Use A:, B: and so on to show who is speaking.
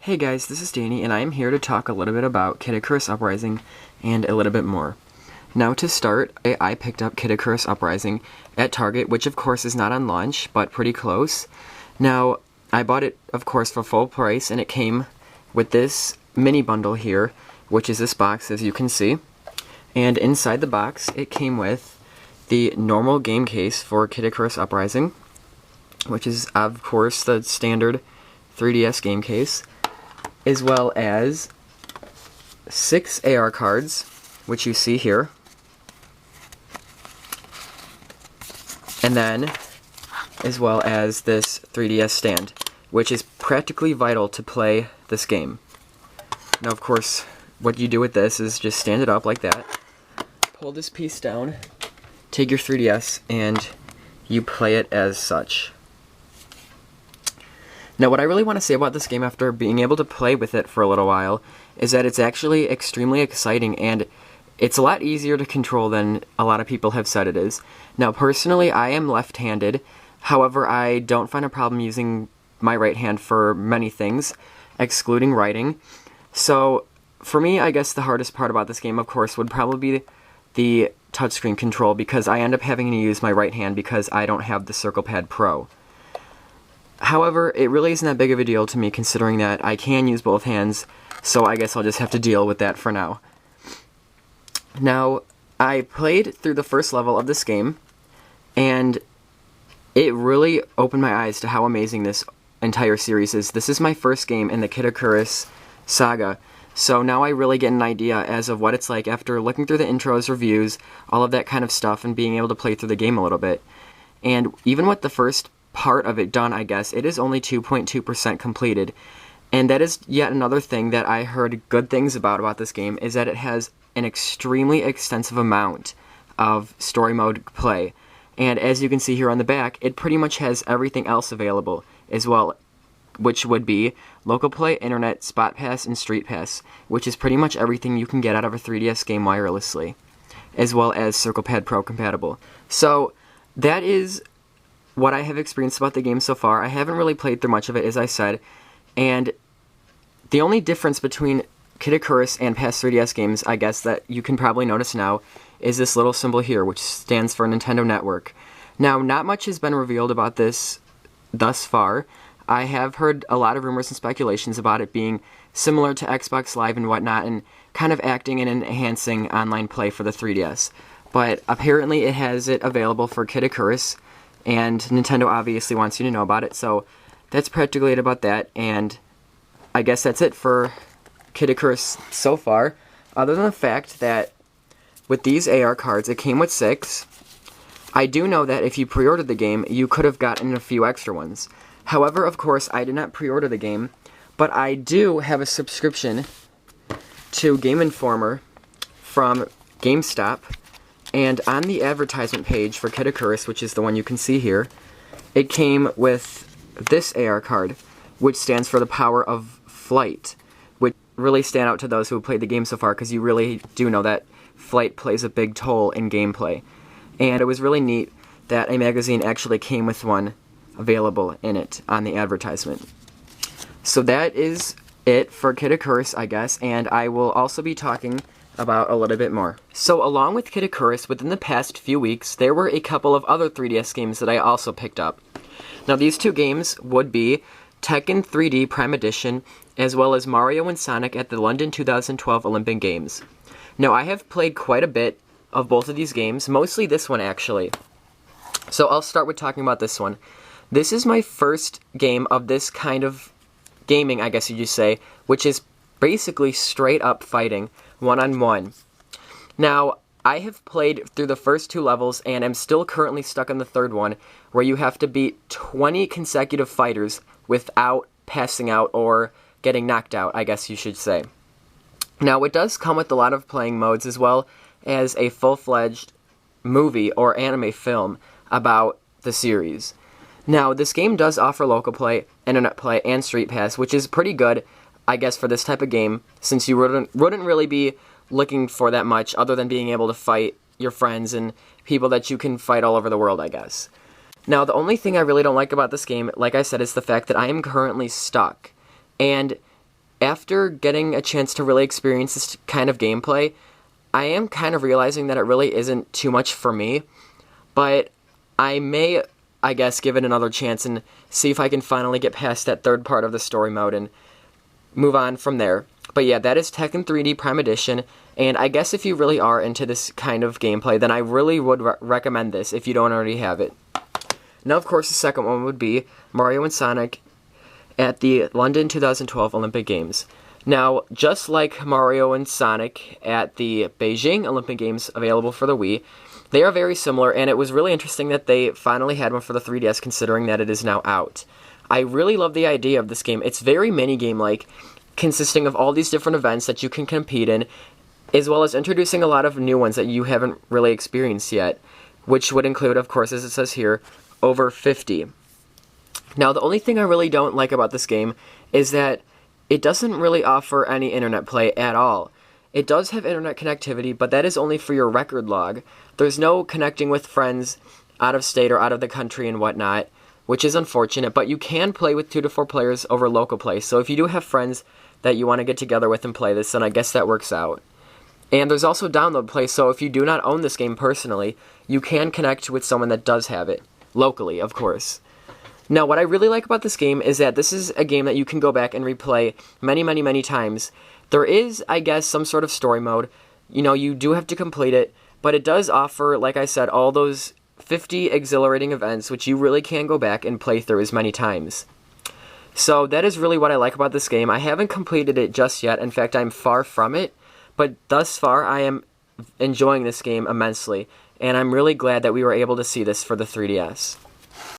A: Hey guys, this is Danny, and I am here to talk a little bit about Kid Icarus Uprising and a little bit more. Now to start, I picked up Kid Icarus Uprising at Target, which of course is not on launch, but pretty close. Now, I bought it, of course, for full price, and it came with this mini bundle here, which is this box, as you can see. And inside the box, it came with the normal game case for Kid Icarus Uprising, which is, of course, the standard 3DS game case, as well as 6 AR cards, which you see here. And then, as well as this 3DS stand, which is practically vital to play this game. Now, of course, what you do with this is just stand it up like that, pull this piece down, take your 3DS, and you play it as such. Now, what I really want to say about this game after being able to play with it for a little while is that it's actually extremely exciting, and it's a lot easier to control than a lot of people have said it is. Now, personally, I am left-handed. However, I don't find a problem using my right hand for many things, excluding writing. So, for me, I guess the hardest part about this game, of course, would probably be the touchscreen control, because I end up having to use my right hand because I don't have the Circle Pad Pro. However, it really isn't that big of a deal to me, considering that I can use both hands, so I guess I'll just have to deal with that for now. Now, I played through the first level of this game, and it really opened my eyes to how amazing this entire series is. This is my first game in the Kid Icarus saga, so now I really get an idea as of what it's like after looking through the intros, reviews, all of that kind of stuff, and being able to play through the game a little bit. And even with the first part of it done, I guess, it is only 2.2% completed. And that is yet another thing that I heard good things about this game, is that it has an extremely extensive amount of story mode play. And as you can see here on the back, it pretty much has everything else available as well, which would be local play, internet, spot pass, and street pass, which is pretty much everything you can get out of a 3DS game wirelessly, as well as Circle Pad Pro compatible. So that is what I have experienced about the game so far. I haven't really played through much of it, as I said, and the only difference between Kid Icarus and past 3DS games, I guess, that you can probably notice now, is this little symbol here, which stands for Nintendo Network. Now, not much has been revealed about this thus far. I have heard a lot of rumors and speculations about it being similar to Xbox Live and whatnot, and kind of acting and enhancing online play for the 3DS. But apparently it has it available for Kid Icarus, and Nintendo obviously wants you to know about it, so that's practically it about that, and I guess that's it for Kid Icarus so far, other than the fact that with these AR cards, it came with 6. I do know that if you pre-ordered the game, you could have gotten a few extra ones. However, of course, I did not pre-order the game, but I do have a subscription to Game Informer from GameStop. And on the advertisement page for Kid Icarus, which is the one you can see here, it came with this AR card, which stands for the Power of Flight, which really stand out to those who have played the game so far, because you really do know that flight plays a big toll in gameplay. And it was really neat that a magazine actually came with one available in it on the advertisement. So that is it for Kid Icarus, I guess, and I will also be talking about a little bit more. So along with Kid Icarus, within the past few weeks, there were a couple of other 3DS games that I also picked up. Now, these two games would be Tekken 3D Prime Edition, as well as Mario and Sonic at the London 2012 Olympic Games. Now, I have played quite a bit of both of these games, mostly this one actually. So I'll start with talking about this one. This is my first game of this kind of gaming, I guess you'd say, which is basically straight up fighting, one-on-one. Now, I have played through the first 2 levels, and am still currently stuck on the third one, where you have to beat 20 consecutive fighters without passing out or getting knocked out, I guess you should say. Now, it does come with a lot of playing modes, as well as a full-fledged movie or anime film about the series. Now, this game does offer local play, internet play, and street pass, which is pretty good, I guess, for this type of game, since you wouldn't really be looking for that much other than being able to fight your friends and people that you can fight all over the world, I guess. Now, the only thing I really don't like about this game, like I said, is the fact that I am currently stuck. And after getting a chance to really experience this kind of gameplay, I am kind of realizing that it really isn't too much for me, but I may, I guess, give it another chance and see if I can finally get past that third part of the story mode and move on from there. But yeah, that is Tekken 3D Prime Edition, and I guess if you really are into this kind of gameplay, then I really would recommend this if you don't already have it. Now, of course, the second one would be Mario and Sonic at the London 2012 Olympic Games. Now, just like Mario and Sonic at the Beijing Olympic Games available for the Wii, they are very similar, and it was really interesting that they finally had one for the 3DS considering that it is now out. I really love the idea of this game. It's very minigame-like, consisting of all these different events that you can compete in, as well as introducing a lot of new ones that you haven't really experienced yet, which would include, of course, as it says here, over 50. Now, the only thing I really don't like about this game is that it doesn't really offer any internet play at all. It does have internet connectivity, but that is only for your record log. There's no connecting with friends out of state or out of the country and whatnot, which is unfortunate, but you can play with 2 to 4 players over local play. So if you do have friends that you want to get together with and play this, then I guess that works out. And there's also download play, so if you do not own this game personally, you can connect with someone that does have it, locally, of course. Now, what I really like about this game is that this is a game that you can go back and replay many, many, many times. There is, I guess, some sort of story mode. You know, you do have to complete it, but it does offer, like I said, all those 50 exhilarating events, which you really can go back and play through as many times. So that is really what I like about this game. I haven't completed it just yet. In fact, I'm far from it, but thus far I am enjoying this game immensely, and I'm really glad that we were able to see this for the 3DS.